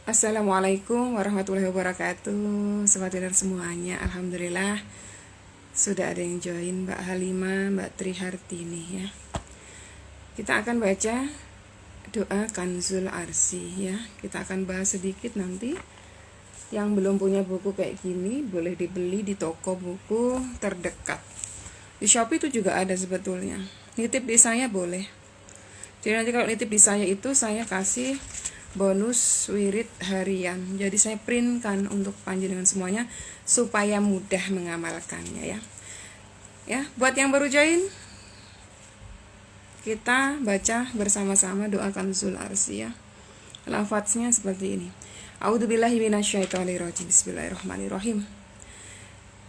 Assalamualaikum warahmatullahi wabarakatuh. Sobat Winner semuanya, alhamdulillah sudah ada yang join, Mbak Halimah, Mbak Trihartini ya. Kita akan baca doa Kanzul Arsi ya. Kita akan bahas sedikit nanti. Yang belum punya buku kayak gini boleh dibeli di toko buku terdekat. Di Shopee itu juga ada sebetulnya. Nitip di saya boleh. Jadi nanti kalau nitip di saya itu saya kasih bonus wirid harian. Jadi saya printkan untuk panjenengan semuanya supaya mudah mengamalkannya ya. Ya, buat yang baru join, kita baca bersama-sama doa Kanzul Arsi ya. Lafadznya seperti ini. A'udzubillahi minasyaitonirrajim. Bismillahirrahmanirrahim.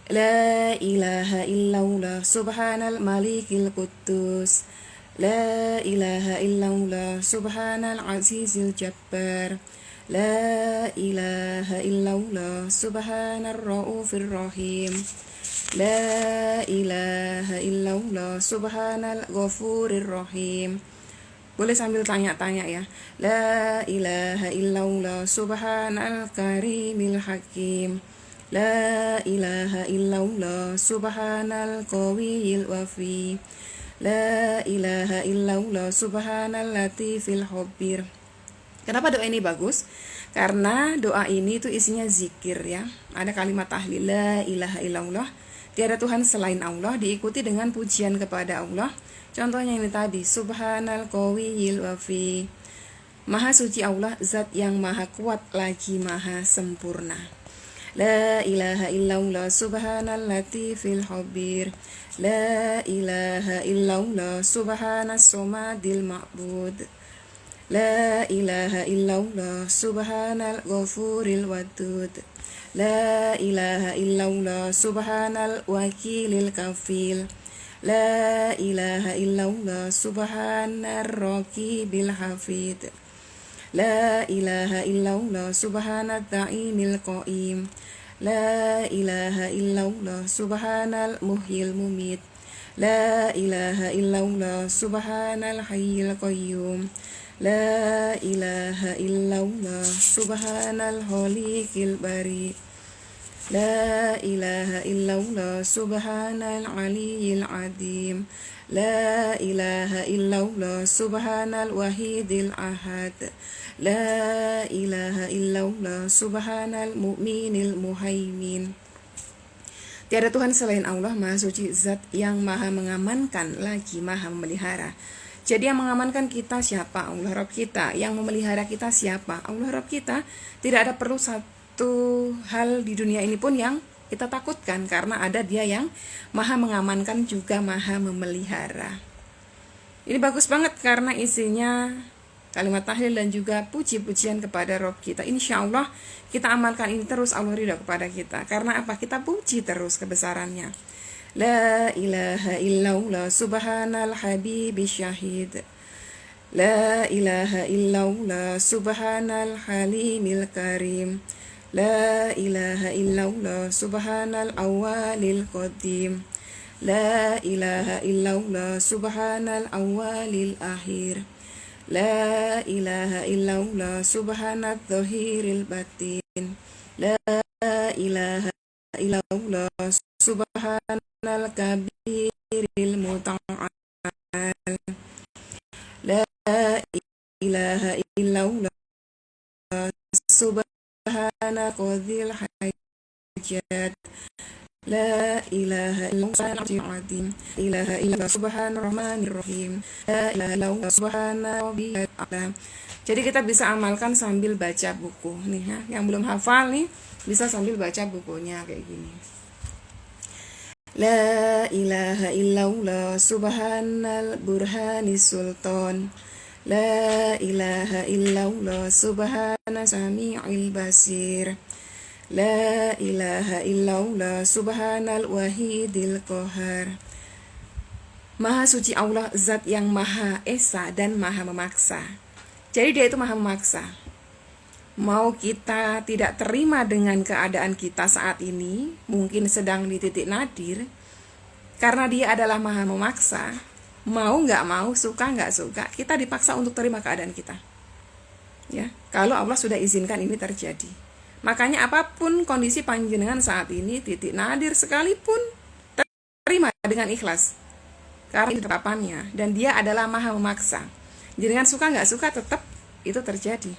La ilaha illallah subhanal malikil quddus. La ilaha illallah subhanal azizil jabbar. La ilaha illallah subhanar raufir rahim. La ilaha illallah subhanal ghafurir rahim. Boleh sambil tanya-tanya ya. La ilaha illallah subhanal karimil hakim. La ilaha illallah subhanal qawiyil wafi. La ilaha illallah subhanal latifil khabir. Kenapa doa ini bagus? Karena doa ini itu isinya zikir ya. Ada kalimat tahlil la ilaha illallah, tiada Tuhan selain Allah, diikuti dengan pujian kepada Allah. Contohnya ini tadi, subhanal qawiyil wafi. Maha suci Allah, zat yang maha kuat lagi maha sempurna. La ilaha illallah subhanal latifil khabir. La ilaha illallah subhanas somadil ma'bud. La ilaha illallah subhanal ghafuril wadud. La ilaha illallah subhanal wakilil kafil. La ilaha illallah subhanar raqibil hafid. La ilaha illallah subhanat ta'imil qaim. La ilaha illallah subhanal muhyil mumit. La ilaha illallah subhanal hayyil qayyum. La ilaha illallah subhanal khaliqil bari. La ilaha illallah subhanal aliyyil adim. La ilaha illallah subhanal wahidil ahad. La ilaha illallah subhanal mu'minil muhaimin. Tiada Tuhan selain Allah, maha suci, zat yang maha mengamankan lagi maha memelihara. Jadi yang mengamankan kita siapa? Allah Rabb kita. Yang memelihara kita siapa? Allah Rabb kita. Tidak ada perlu satu hal di dunia ini pun yang kita takutkan, karena ada Dia yang maha mengamankan juga maha memelihara. Ini bagus banget karena isinya kalimat tahlil dan juga puji-pujian kepada Rabb kita. Insya Allah kita amalkan ini terus, Allah ridha kepada kita. Karena apa? Kita puji terus kebesarannya. La ilaha illallah subhanal habibi syahid. La ilaha illallah subhanal halimil karim. La ilaha illallah subhanal awalil qadim. La ilaha illallah subhanal awalil akhir. La ilaha illallah subhanat dhahiril batin. La ilaha illallah subhanal kabiril muta'al. La ilaha illallah subhana qadhil hajat. La ilaha illallah azim. La ilaha illallah subhanal rahmanir rahim. La ilaha illallah subhana rabbiyal a'la. Jadi kita bisa amalkan sambil baca buku nih ya. Yang belum hafal nih bisa sambil baca bukunya kayak gini. La ilaha illallah subhanal burhanis sultan. La ilaha illallah subhana sami'il basir. La ilaha illallah subhanal wahidil qahar. Maha suci Allah, zat yang maha esa dan maha memaksa. Jadi Dia itu maha memaksa. Mau kita tidak terima dengan keadaan kita saat ini, mungkin sedang di titik nadir, karena Dia adalah maha memaksa. Mau nggak mau, suka nggak suka, kita dipaksa untuk terima keadaan kita. Ya, kalau Allah sudah izinkan ini terjadi. Makanya apapun kondisi panjenengan saat ini, titik nadir sekalipun, terima dengan ikhlas. Karena ini tetapannya, dan dia adalah maha memaksa. Jenengan suka nggak suka tetap itu terjadi.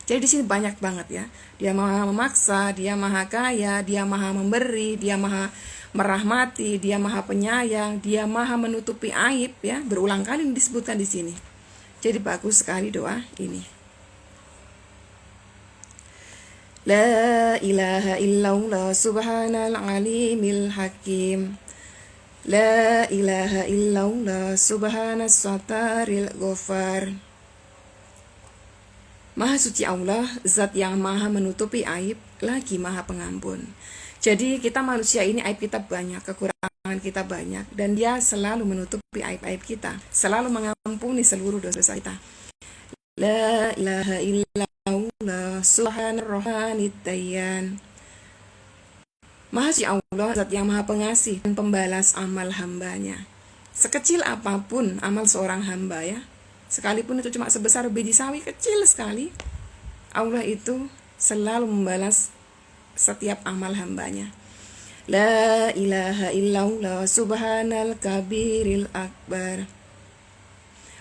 Jadi di sini banyak banget ya. Dia maha memaksa, dia maha kaya, dia maha memberi, dia maha merahmati, dia maha penyayang, dia maha menutupi aib ya. Berulang kali disebutkan di sini. Jadi bagus sekali doa ini. La ilaha illallah subhanal alimil hakim. La ilaha illallah subhanas sataril ghafar. Maha suci Allah, zat yang maha menutupi aib, lagi maha pengampun. Jadi kita manusia ini aib kita banyak, kekurangan kita banyak, dan dia selalu menutupi aib-aib kita, selalu mengampuni seluruh dosa kita. La ilaha illallah subhanar rohanit dayyan. Maha suci Allah, zat yang maha pengasih dan pembalas amal hambanya. Sekecil apapun amal seorang hamba ya, sekalipun itu cuma sebesar biji sawi kecil sekali, Allah itu selalu membalas setiap amal hambanya. La ilaha illallah subhanal kabiril akbar.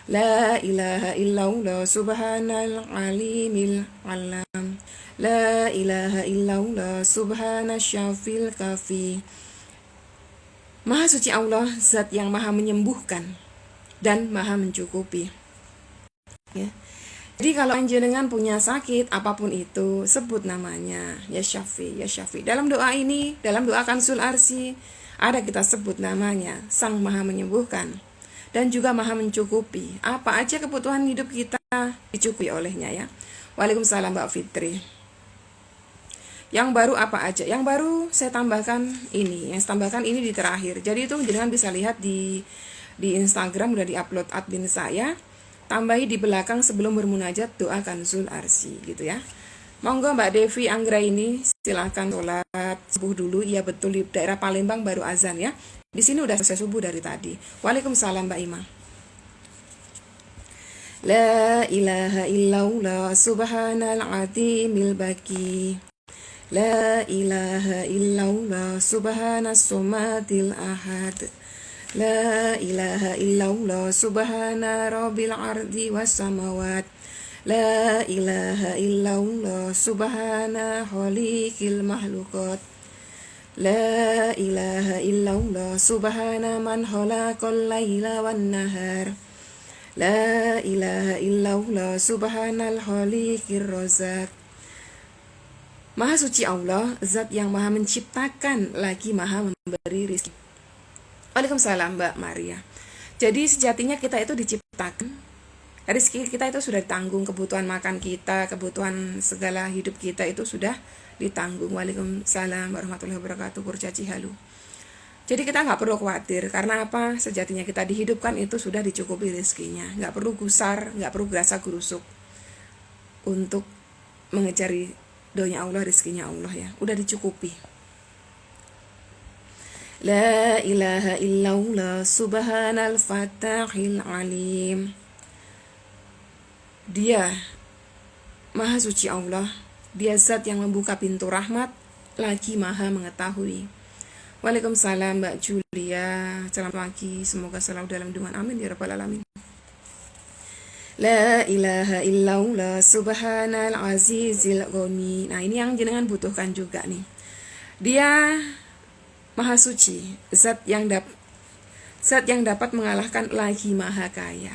La ilaha illallah subhanal alimil alam. La ilaha illallah subhanas syafil kafi. Maha suci Allah, zat yang maha menyembuhkan dan maha mencukupi. Ya. Jadi kalau jenengan punya sakit apapun itu, sebut namanya ya Syafi, ya Syafi. Dalam doa ini, dalam doa Kanzul Arsy, ada kita sebut namanya Sang Maha Menyembuhkan dan juga maha mencukupi. Apa aja kebutuhan hidup kita dicukupi olehnya ya. Waalaikumsalam Mbak Fitri. Yang baru apa aja? Yang baru saya tambahkan ini. Yang saya tambahkan ini di terakhir. Jadi itu jenengan bisa lihat di Instagram udah diupload admin saya. Tambahi di belakang sebelum bermunajat doa Kanzul Arsy gitu ya. Monggo Mbak Devi Anggra ini silahkan sholat subuh dulu. Iya betul, di daerah Palembang baru azan ya. Di sini udah selesai subuh dari tadi. Waalaikumsalam Mbak Ima. La ilaha illallah subhanal azimil baki. La ilaha illallah subhanas somatil ahad. La ilaha illallah subhana rabbil ardi was samawat. La ilaha illallah subhana khaliqil mahlukat. La ilaha illallah subhana man khalaqal laila wan nahar. La ilaha illallah subhanal khaliqir razak. Maha suci Allah, zat yang maha menciptakan lagi maha memberi rezeki. Waalaikumsalam Mbak Maria. Jadi sejatinya kita itu diciptakan, rezeki kita itu sudah ditanggung, kebutuhan makan kita, kebutuhan segala hidup kita itu sudah ditanggung. Waalaikumsalam warahmatullahi wabarakatuh. Kurcaci halu. Jadi kita nggak perlu khawatir, karena apa? Sejatinya kita dihidupkan itu sudah dicukupi rezekinya. Nggak perlu gusar, nggak perlu gerasa gerusuk untuk mengejari doanya Allah, rezekinya Allah ya, udah dicukupi. La ilaha illallah subhanal fatahil alim. Dia maha suci Allah, dia zat yang membuka pintu rahmat, lagi maha mengetahui. Waalaikumsalam Mbak Julia, selamat pagi, semoga selalu dalam lindungan amin ya rabbal alamin. La ilaha illallah subhanal azizil ghani. Nah ini yang jenengan butuhkan juga nih. Dia maha suci, zat yang dapat mengalahkan lagi maha kaya.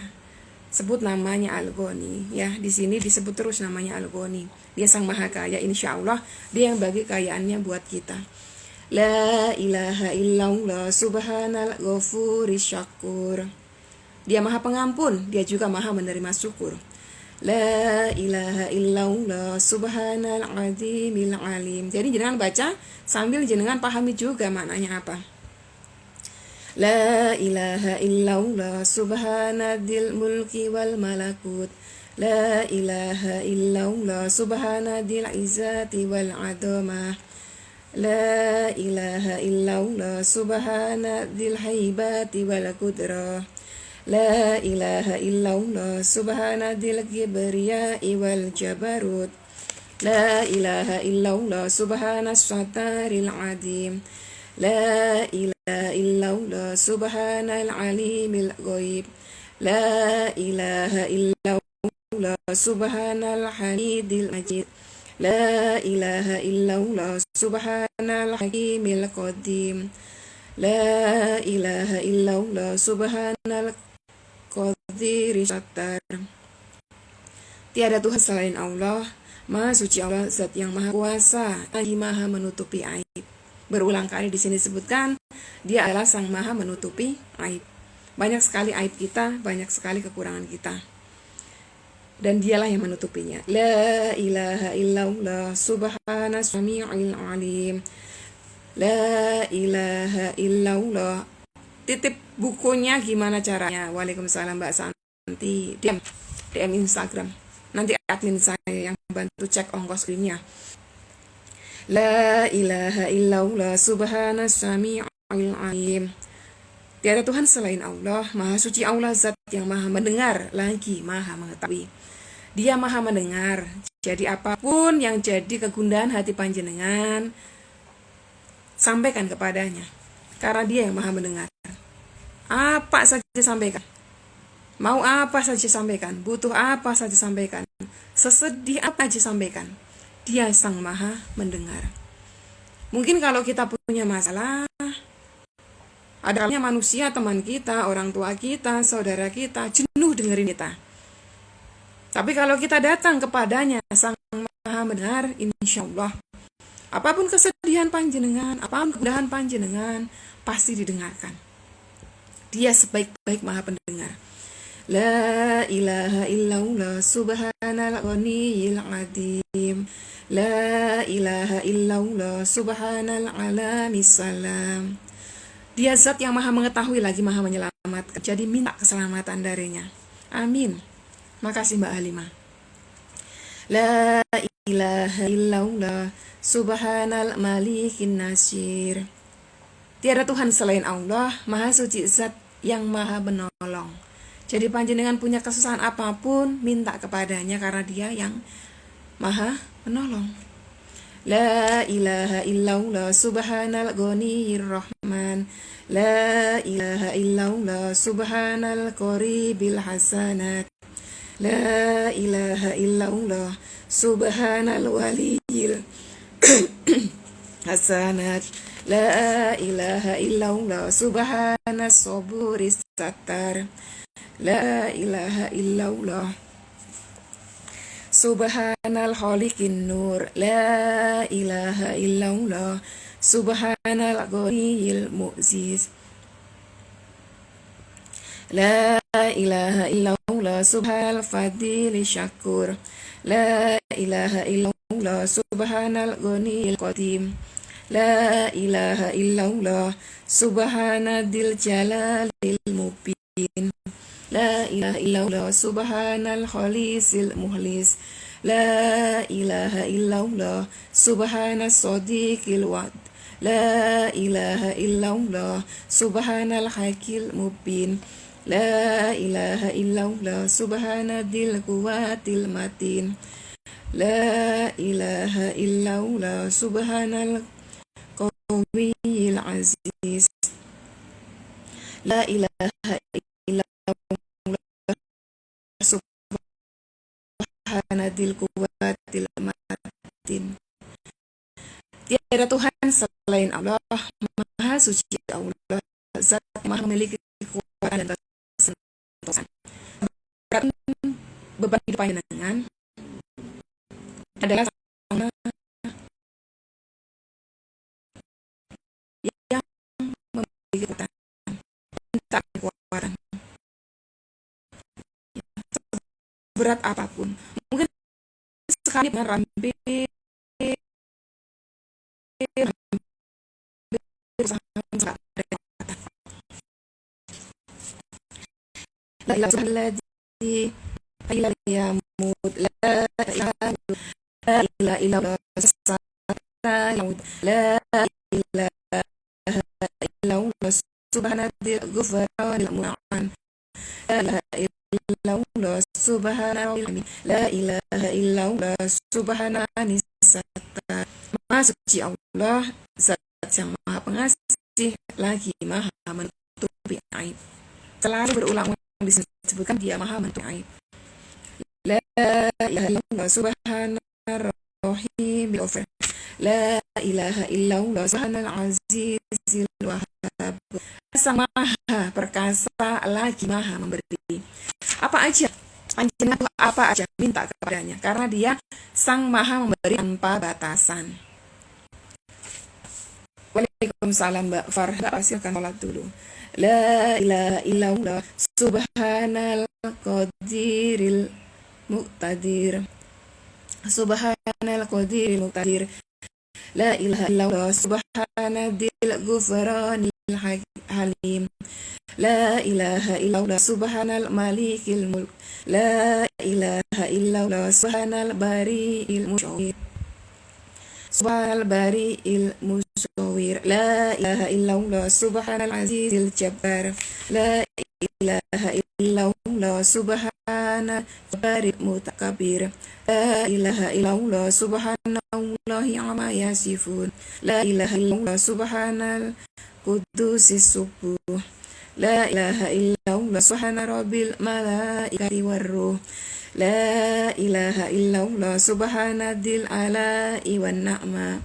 Sebut namanya Al-Ghani ya. Di sini disebut terus namanya Al-Ghani. Dia sang maha kaya, insya Allah dia yang bagi kayaannya buat kita. La ilaha illallah subhanal ghafuris syakur. Dia maha pengampun, dia juga maha menerima syukur. La ilaha illallah subhanal azimil alim. Jadi jenengan baca sambil jenengan pahami juga maknanya apa. La ilaha illallah subhanadil mulki wal malakut. La ilaha illallah subhanadil izzati wal adamah. La ilaha illallah subhanadil haibati wal qudrah. La ilaha illallah subhanadil kibriyai wal jabarut. La ilaha illallah subhanas sataril adim. La ilaha illallah subhanal alimil ghaib. La ilaha illallah subhanal hamidil majid. La ilaha illallah subhanal hakimil qadim. La ilaha illallah subhanal qadiri sattar. Tiada Tuhan selain Allah, Maha suci Allah, Zat yang Maha Kuasa, lagi Maha menutupi aib. Berulang kali di sini disebutkan, Dia adalah Sang Maha menutupi aib. Banyak sekali aib kita, banyak sekali kekurangan kita. Dan Dialah yang menutupinya. La ilaha illallah subhanas sami'il alim. La ilaha illallah. Titip bukunya gimana caranya? Waalaikumsalam Mbak Santi. DM Instagram. Nanti admin saya yang bantu cek ongkos kirimnya. La ilaha illallah subhanas sami'il alim. Tiada Tuhan selain Allah, Maha suci Allah, Zat yang Maha mendengar, lagi Maha mengetahui. Dia Maha mendengar. Jadi apapun yang jadi kegundahan hati panjenengan, sampaikan kepadanya, karena Dia yang Maha mendengar. Apa saja sampaikan, mau apa saja sampaikan, butuh apa saja sampaikan, sesedih apa saja sampaikan. Dia Sang Maha mendengar. Mungkin kalau kita punya masalah, ada kalanya manusia, teman kita, orang tua kita, saudara kita jenuh dengerin kita. Tapi kalau kita datang kepadanya, Sang Maha mendengar, insya Allah apapun kesedihan panjenengan, apapun kegundahan panjenengan, pasti didengarkan. Dia sebaik-baik Maha pendengar. La ilaha illallah subhanal ghaniyil adim. La ilaha illallah subhanal alamis salam. Dia Zat yang Maha mengetahui, lagi Maha menyelamatkan. Jadi minta keselamatan darinya. Amin. Makasih Mbak Halimah. La ilaha illallah subhanal malikin nasir. Tiada Tuhan selain Allah, Maha suci Zat yang Maha menolong. Jadi panjenengan punya kesusahan apapun, minta kepadanya karena Dia yang Maha menolong. La ilaha illallah subhanal ghaniyir rahman. La ilaha illallah subhanal qaribil hasanat. La ilaha illallah subhanal waliyil hasanat. La ilaha illallah subhanas saburis sattar. La ilaha illallah subhanal khaliqin nur. La ilaha illallah subhanal ghaniyil mu'ziz. La ilaha illallah subhanal fadili syakur. La ilaha illallah subhanal ghaniyil qadim. La ilaha illallah subhanadil jalalil mubin. La ilaha illallah subhanal khalisil muhlis. La ilaha illallah subhanas sadiqil wa'd. La ilaha illallah subhanal hakil mubin. La ilaha illallah subhanadil quwwatil matin. La ilaha illallah subhanal qawiyil aziz. La ilaha illallah subhanadil quwwatil matin. Tiada Tuhan selain Allah, Maha suci Allah, Zat Maha memiliki kekuatan dan kesentosan. Beban hidup panjenengan adalah sama yang memiliki kekuatan, minta kekuatan berat apapun. Mungkin sekali dengan rambi la ilaha illallah la ilaha illallah subhanallah ghufranil mu'an. subhanallah, la ilaha illallah, subhanallah, Maha suci Allah, zat yang maha pengasih, lagi maha menutupi aib. Selalu berulang-ulang disebutkan dia maha menutupi aib. La ilaha illallah, subhanallah, rahim bil ghafar. La ilaha illallah, subhanal azizil wahhab. Sang maha perkasa, lagi maha memberi. Apa aja panjenengan apa aja minta kepadanya, karena dia sang maha memberi tanpa batasan. Waalaikumsalam Mbak Farha, silahkan sholat dulu. La ilaha illallah, subhanal qadiril muqtadir, subhanal qadiril muqtadir. La ilaha illallah, subhanadil ghufranil halim. La ilaha illallah, subhanal malikil mulk. La ilaha illallah, subhanal bari'il musyawir, subhanal bari'il musawwir. La ilaha illallah, subhanal azizil jabbar. La ilaha illallah, subhanal jabbaril mutakabbir. La ilaha illallah, subhanallahi amma yasifun. La ilaha illallah, subhanal qudusis subuh. La ilaha illallah, subhana rabbil malaikati warruh. La ilaha illallah, subhana dil ala'i wan na'ma.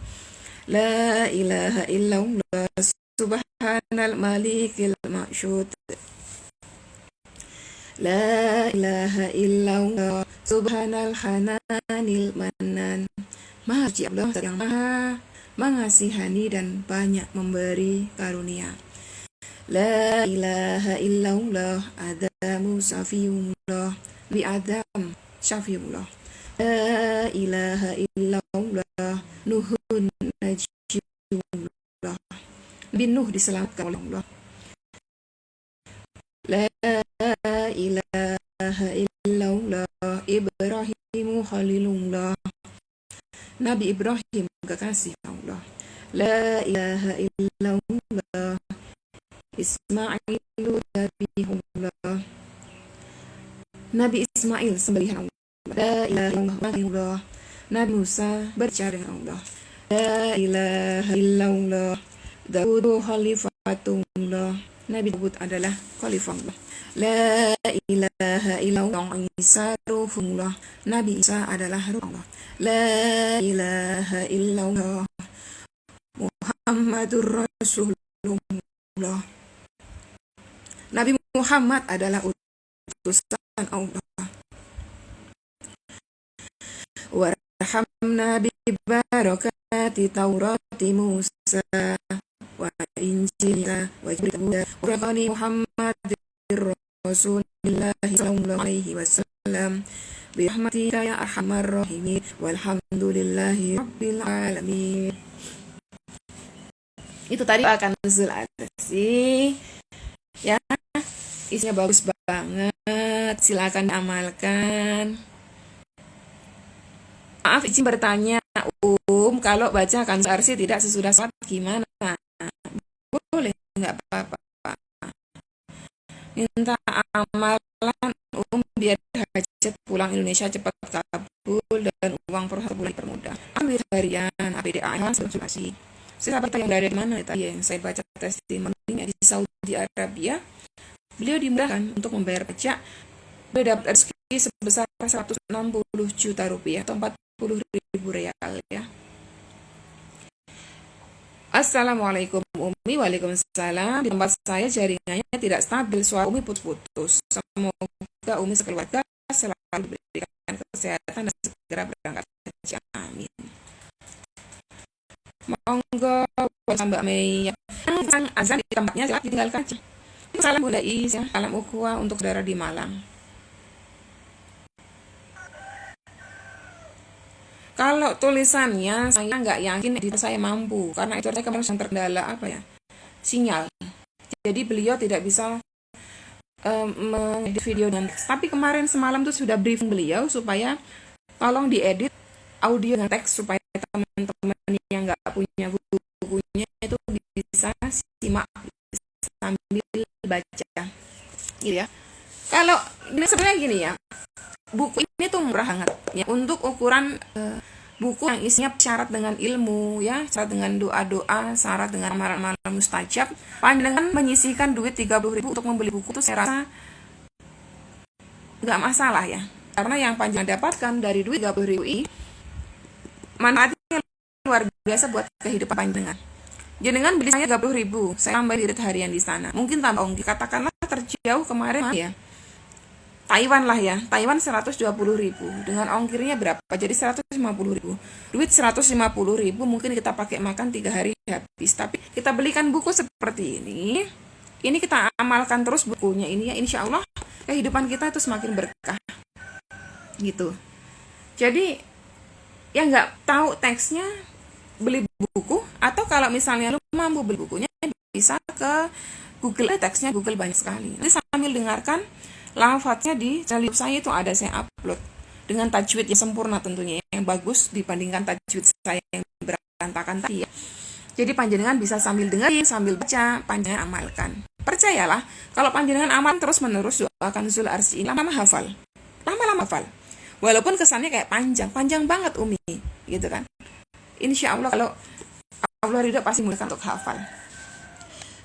La ilaha illallah, subhanal malikil ma'syud. La ilaha illallah, subhanal hananil manan. Maha suci Allah yang maha mengasihani dan banyak memberi karunia. La ilaha illallah, Adamu syafiullah, Nabi Adam syafiullah. La ilaha illallah, Nuhun najiyullah, Nabi Nuh diselamatkan oleh Allah. La ilaha illallah, Ibrahimu khalilullah, Nabi Ibrahim kekasih Allah. La ilaha illallah, Ismailu zabihullah, Nabi Ismail sembelihan Allah. La ilaha illallah, Nabi Musa berbicara dengan Allah. La ilaha illallah, Daudu khalifatullah, Nabi Daud adalah khalifah Allah. La ilaha illallah, Isa ruhullah, Nabi Isa adalah ruh Allah. La ilaha illallah, Muhammadur Rasulullah, Nabi Muhammad adalah utusan Allah. Warhamna bi barakati Taurati Musa wa Injilna wa Jibril wa Muhammadir Rasulillahi sallallahu alaihi wasallam bi rahmatika ya arhamar rahimin walhamdulillahi rabbil alamin. Itu tadi akan nuzul sih ya, isinya bagus banget, silakan amalkan. Maaf izin bertanya, kalau baca kanzu arsi tidak sesudah sholat gimana? Boleh, nggak apa-apa. Minta amalan biar hajat pulang Indonesia cepat kabul dan uang per bulan dipermudah. Ambil harian APDA konsultasi. Sahabat yang dari mana tadi yang saya baca testimoninya di Saudi Arabia, beliau dimudahkan untuk membayar pajak. Beliau dapat rezeki sebesar 160 juta rupiah atau 40.000 real ya. Assalamualaikum Umi. Waalaikumsalam. Di tempat saya jaringannya tidak stabil, suara Umi putus-putus. Semoga Umi sekeluarga selalu diberikan kesehatan dan segera berangkat haji. Amin. Monggo Mbak Mei. Sang azan di tempatnya silakan ditinggalkan. Salam Bunda Is ya. Salam ukhuwah untuk saudara di Malang. Kalau tulisannya saya nggak yakin editor saya mampu, karena itu saya kemarin yang terkendala sinyal. Jadi beliau tidak bisa mengedit video dan teks. Tapi kemarin semalam tuh sudah briefing beliau supaya tolong diedit audio dan teks supaya teman-teman yang nggak punya bukunya itu bisa simak sambil baca, gitu ya. Kalau sebenarnya gini ya, buku ini tuh murah banget ya untuk ukuran buku yang isinya syarat dengan ilmu ya, syarat dengan doa-doa, syarat dengan amalan-amalan mustajab. Panjenengan menyisihkan duit 30.000 untuk membeli buku itu saya rasa nggak masalah ya, karena yang panjenengan dapatkan dari duit 30.000 ini manfaatnya luar biasa buat kehidupan panjenengan. Jenengan beli saya 30.000, saya tambah irit harian di sana, mungkin tambah ongkir, katakanlah terjauh kemarin ya Taiwan lah ya, Taiwan 120.000 dengan ongkirnya berapa? Jadi 150.000. Duit 150.000 mungkin kita pakai makan 3 hari habis. Tapi kita belikan buku seperti ini kita amalkan terus bukunya ini ya, insya Allah kehidupan kita itu semakin berkah. Gitu. Jadi yang nggak tahu teksnya beli buku, atau kalau misalnya lu mampu beli bukunya bisa ke Google, teksnya Google banyak sekali. Nanti sambil dengarkan lafadznya di channel YouTube saya itu ada, saya upload dengan tajwid yang sempurna tentunya, yang bagus dibandingkan tajwid saya yang berantakan tadi ya. Jadi panjenengan bisa sambil dengerin, sambil baca, panjenengan amalkan. Percayalah, kalau panjenengan amal terus menerus doakan Zul Arsy ini lama-lama hafal. Lama-lama hafal. Walaupun kesannya kayak panjang banget Umi, gitu kan. Insya Allah kalau Allah ridho pasti mudahkan untuk hafal.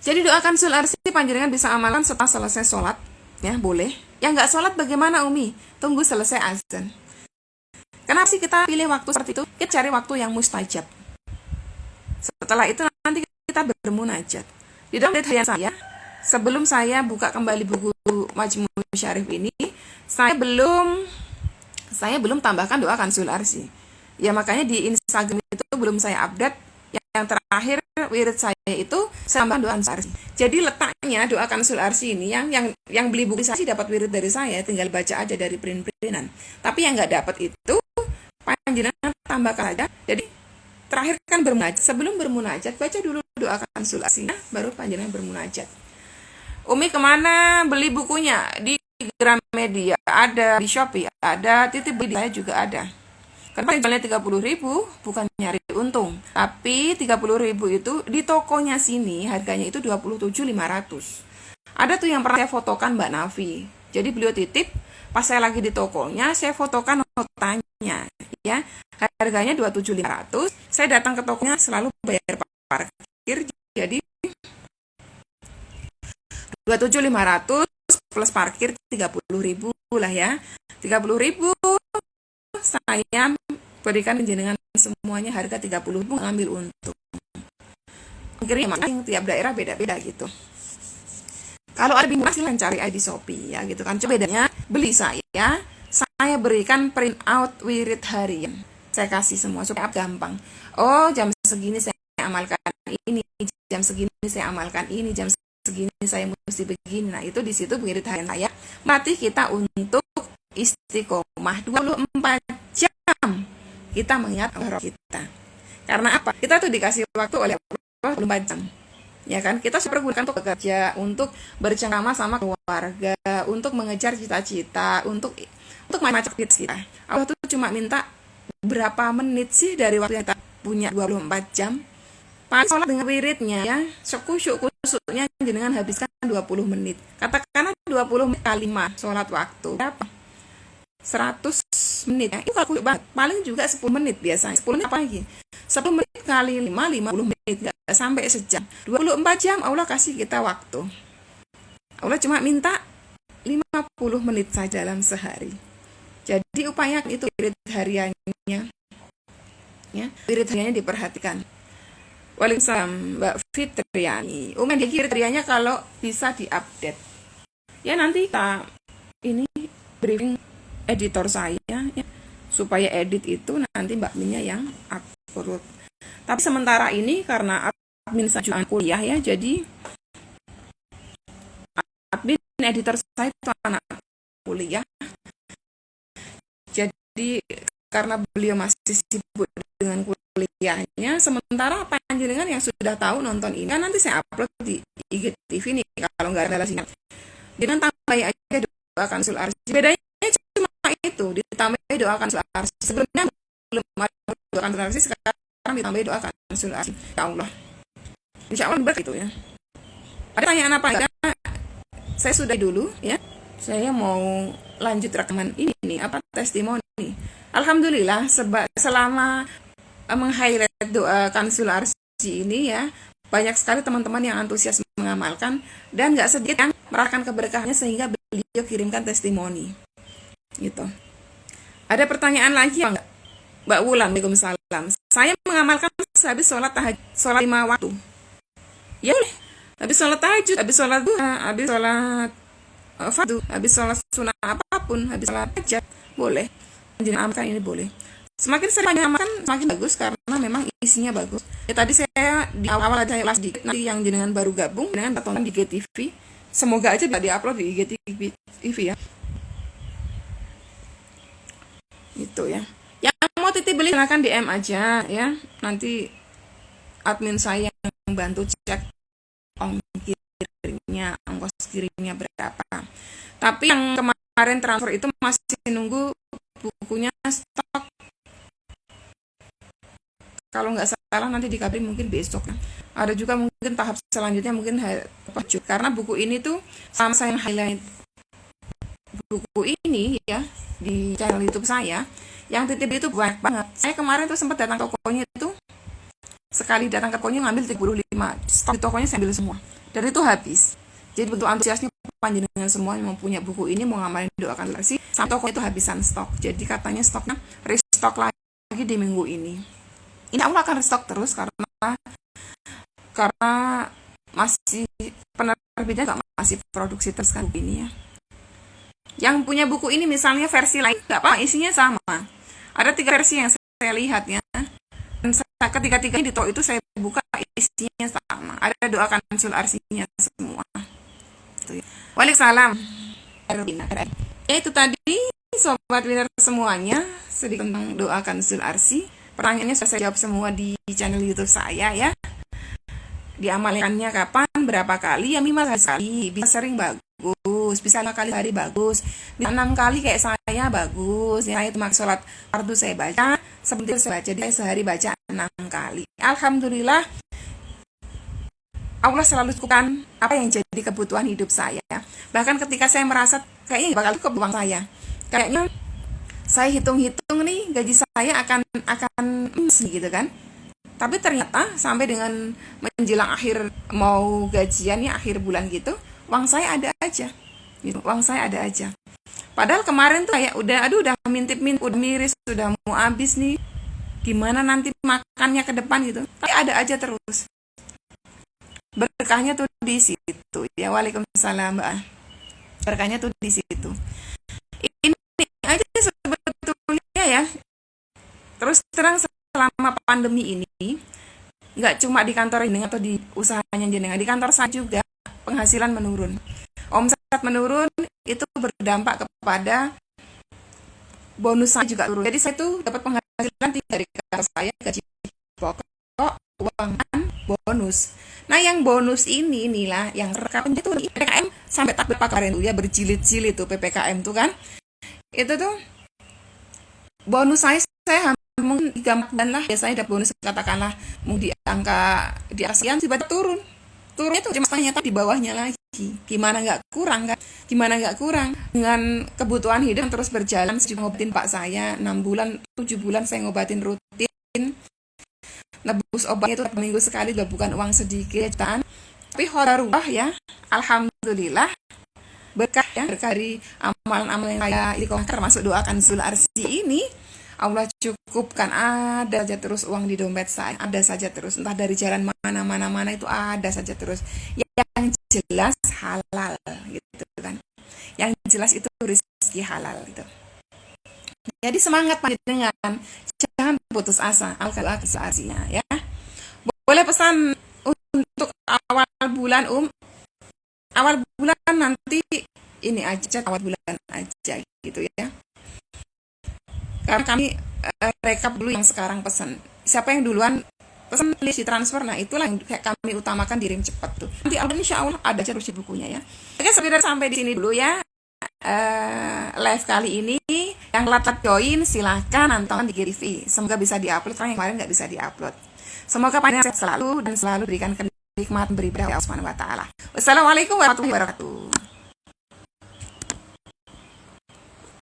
Jadi doakan Zul Arsy panjenengan bisa amalkan setelah selesai sholat. Ya boleh. Yang nggak sholat bagaimana Umi? Tunggu selesai azan. Kenapa sih kita pilih waktu seperti itu? Kita cari waktu yang mustajab. Setelah itu nanti kita bermunajat. Di dalam harian saya, sebelum saya buka kembali buku Majmu' Syarif ini, saya belum tambahkan doakan Zul Arsy. Ya makanya di Instagram itu belum saya update. Yang terakhir wirid saya itu saya tambah doakan Zul Arsy. Jadi letaknya doakan Zul Arsy ini yang beli buku saya dapat wirid dari saya, tinggal baca aja dari print-printan. Tapi yang nggak dapat itu panjenengan tambahkan aja. Jadi terakhir kan bermunajat. Sebelum bermunajat baca dulu doakan Zul Arsy, baru panjenengan bermunajat. Umi kemana beli bukunya? Di Gramedia ada, di Shopee ada, titip beli saya juga ada. Karena jualnya 30.000 bukan nyari untung, tapi 30.000 itu di tokonya sini harganya itu 27.500. Ada tuh yang pernah saya fotokan Mbak Nafi. Jadi beliau titip, pas saya lagi di tokonya saya fotokan notanya ya. Harganya 27.500. Saya datang ke tokonya selalu bayar parkir, jadi 27.500 plus parkir 30.000 lah ya. 30.000 saya berikan jenengan semuanya harga 30.000, ngambil untung. Akhirnya masing tiap daerah beda-beda gitu. Kalau ada bingung silahkan cari di Shopee ya gitu kan. Coba bedanya beli saya berikan print out wirid harian. Saya kasih semua supaya gampang. Oh, jam segini saya amalkan ini, jam segini saya amalkan ini, jam segini saya mesti begini. Nah, itu di situ wirid harian saya melatih kita untuk istiqomah 24 jam kita mengingat Allah kita. Karena apa? Kita tuh dikasih waktu oleh Allah 24 jam. Ya kan? Kita pergunakan untuk bekerja, untuk bercengkrama sama keluarga, untuk mengejar cita-cita, untuk macam-macam kita. Allah tuh cuma minta berapa menit sih dari waktu yang kita punya 24 jam. Pas sholat dengan wiridnya ya, kusuknya jenengan habiskan 20 menit. Katakanlah 20 menit kali 5 sholat waktu. Berapa? 100 menit ya. Itu kalau banget. Paling juga 10 menit biasanya. 10 menit apa lagi? 10 menit kali 5, 50 menit. Gak sampai sejam. 24 jam Allah kasih kita waktu. Allah cuma minta 50 menit saja dalam sehari. Jadi upayakan itu wirid hariannya. Ya, wirid hariannya diperhatikan. Waalaikumsalam Mbak Fitriani. Umi wirid hariannya kalau bisa diupdate. Ya nanti kita ini briefing editor saya ya, supaya edit itu nanti Mbak Minya yang upload. Tapi sementara ini karena admin saya kuliah ya, jadi admin editor saya itu anak kuliah. Jadi karena beliau masih sibuk dengan kuliahnya, sementara panjenengan yang sudah tahu nonton ini kan nanti saya upload di IGTV nih kalau nggak ada sinyal. Dengan tambah aja doakan Zul Arsy. Bedanya itu ditambahi doakan Zul Arsy. Sebelumnya belum ada doakan Zul Arsy, sekarang ditambahi doakan Zul Arsy. Ya Allah, insya Allah begitu ya. Ada pertanyaan apa enggak? Saya sudah dulu ya, Saya mau lanjut rekaman ini nih, testimoni. Alhamdulillah selama meng-highlight doa Kanzul Arsy ini ya, banyak sekali teman-teman yang antusias mengamalkan dan nggak sedikit yang merasakan keberkahannya sehingga beliau kirimkan testimoni. Gitu. Ada pertanyaan lagi enggak? Mbak Wulan, Waalaikumsalam. Saya mengamalkan habis sholat 5 waktu. Ya boleh. Habis sholat tahajud, habis sholat duha, habis sholat fardu, habis sholat sunnah apapun, habis sholat hajat, boleh. Jenengan amalkan ini boleh. Semakin sering mengamalkan semakin bagus karena memang isinya bagus. Ya tadi saya di awal ada kelas dikit, nanti yang jenengan baru gabung dengan tonton di IGTV. Semoga aja bisa diupload di IGTV ya. Itu ya. Yang mau titip beli silakan DM aja ya. Nanti admin saya yang bantu cek ongkos kirimnya berapa. Tapi yang kemarin transfer itu masih nunggu bukunya stok. Kalau nggak salah nanti dikabari mungkin besok. Ada juga mungkin tahap selanjutnya mungkin karena buku ini tuh sama saya highlight buku ini ya di channel YouTube saya. Yang titip itu banyak banget. Saya kemarin tuh sempat datang ke tokonya itu, sekali datang ke tokonya ngambil 35 stok di tokonya, saya ambil semua dan itu habis. Jadi begitu antusiasnya panjenengan semua yang mempunyai buku ini mau ngamalin doakan versi sampai toko itu habisan stok. Jadi katanya stoknya restock lagi di minggu ini. Ini Allah akan restock terus karena masih penerbitnya juga masih produksi terus kan buku ini ya. Yang punya buku ini misalnya versi lain nggak apa, isinya sama. Ada 3 versi yang saya lihat ya. Dan ketiga-tiganya di toko itu saya buka isinya sama. Ada doa Kanzul Arsy-nya semua. Waalaikumsalam. Ya itu tadi sobat winner semuanya sedikit tentang doa Kanzul Arsy. Pertanyaannya sudah saya jawab semua di channel YouTube saya ya. Diamalkannya kapan, berapa kali? Ya minimal sekali, bisa sering bagus, bisa 5 kali hari bagus, bisa 6 kali kayak saya bagus. Ya itu maksud sholat fardu saya baca, sebentar saya baca, jadi sehari baca 6 kali. Alhamdulillah Allah selalu cukupkan apa yang jadi kebutuhan hidup saya. Bahkan ketika saya merasa kayaknya bakal cukup uang saya, kayaknya saya hitung-hitung nih gaji saya akan gitu kan. Tapi ternyata sampai dengan menjelang akhir mau gajian ya akhir bulan gitu, uang saya ada aja. Gitu, uang saya ada aja. Padahal kemarin tuh kayak udah mintip-mintip, udah miris, sudah mau habis nih. Gimana nanti makannya ke depan gitu. Tapi ada aja terus. Berkahnya tuh di situ. Ya Waalaikumsalam, Mbak. Berkahnya tuh di situ. Ini aja sebetulnya ya. Terus terang selama pandemi ini, nggak cuma di kantor ini atau di usahanya jenengan, di kantor saya juga penghasilan menurun, omset menurun, itu berdampak kepada bonus saya juga turun. Jadi saya tuh dapat penghasilan dari kantor saya, gaji pokok, uangan, bonus. Nah yang bonus ini inilah yang rekam itu PPKM sampai tak berapa kemarin tuh ya, berjilid-jilid tuh PPKM tuh kan, itu tuh bonus saya mungkin 3 bulan lah biasanya dapat bonus, katakanlah mau di angka di ASEAN tiba-tiba turunnya tuh cuma ternyata di bawahnya lagi. Gimana nggak kurang dengan kebutuhan hidup yang terus berjalan. Saya juga ngobatin pak saya 6 bulan 7 bulan saya ngobatin rutin, nebus obatnya itu minggu sekali, juga bukan uang sedikit kan. Tapi hodarullah ya, alhamdulillah berkah dari amalan-amalan yang saya ikhlas termasuk doa Kanzul Arsy ini, Allah cukupkan ada saja terus uang di dompet saya, ada saja terus, entah dari jalan mana itu ada saja terus. Yang jelas halal gitu kan. Yang jelas itu rezeki halal gitu. Jadi semangat panjenengan, jangan putus asa Kanzul Arsy-nya ya. Boleh pesan untuk awal bulan nanti ini aja, awal bulan aja gitu ya. Karena kami rekap dulu yang sekarang pesan. Siapa yang duluan pesan list transfer, nah itulah yang kami utamakan dirim cepat tuh. Nanti insya Allah ada terus di bukunya ya. Oke, sampai di sini dulu ya live kali ini. Yang telat join silahkan nonton di IGTV. Semoga bisa diupload, karena yang kemarin nggak bisa diupload. Semoga panjang selalu dan selalu berikan kenikmatan beribadah Allah Subhanahu wa taala. Wassalamualaikum warahmatullahi wabarakatuh.